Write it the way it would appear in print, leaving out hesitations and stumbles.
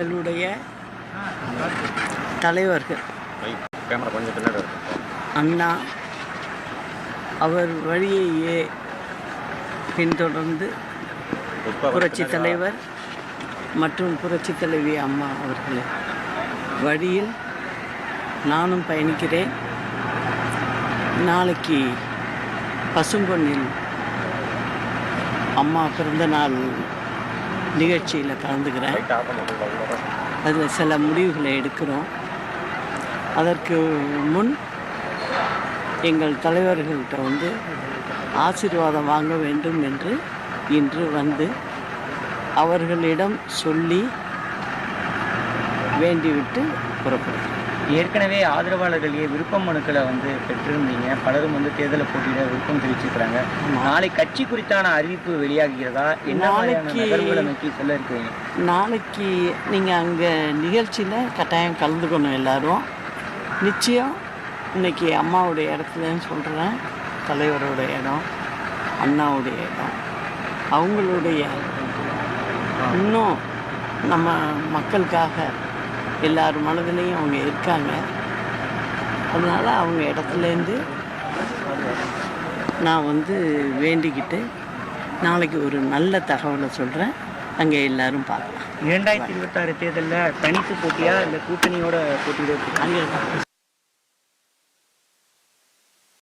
எங்களுடைய தலைவர்கள் அண்ணா அவர் வழியையே பின்தொடர்ந்து புரட்சி தலைவர் மற்றும் புரட்சி தலைவி அம்மா அவர்கள் வழியில் நானும் பயணிக்கிறேன். நாளைக்கு பசும்பொன்னில் அம்மா பிறந்த நாள் நிகழ்ச்சியில் கலந்துக்கிறேன். அதில் சில முடிவுகளை எடுக்கிறோம். அதற்கு முன் எங்கள் தலைவர்கள்ட்ட ஆசீர்வாதம் வாங்க வேண்டும் என்று இன்று அவர்களிடம் சொல்லி வேண்டிவிட்டு புறப்படுகிறேன். ஏற்கனவே ஆதரவாளர்களே விருப்ப மனுக்களை பெற்றிருந்தீங்க. பலரும் தேர்தலை போட்டியிட விருப்பம் தெரிவிச்சிருக்கிறாங்க. நாளை கட்சி குறித்தான அறிவிப்பு வெளியாகிறதா? நோக்கி சொல்ல இருக்கிறீங்க? நாளைக்கு நீங்கள் அங்கே நிகழ்ச்சியில் கட்டாயம் கலந்துக்கணும். எல்லாரும் நிச்சயம் இன்னைக்கு அம்மாவுடைய இடத்துலன்னு சொல்கிறேன். தலைவரோட இடம், அண்ணாவுடைய இடம், அவங்களுடைய இன்னும் நம்ம மக்களுக்காக எல்லார் மனதிலையும் அவங்க இருக்காங்க. அதனால் அவங்க இடத்துலேருந்து நான் வேண்டிக்கிட்டு நாளைக்கு ஒரு நல்ல தகவலை சொல்கிறேன். அங்கே எல்லோரும் பார்க்கலாம். 2026 தேர்தலில் தனித்து போட்டியா இல்லை கூட்டணியோட போட்டியிட? அங்கே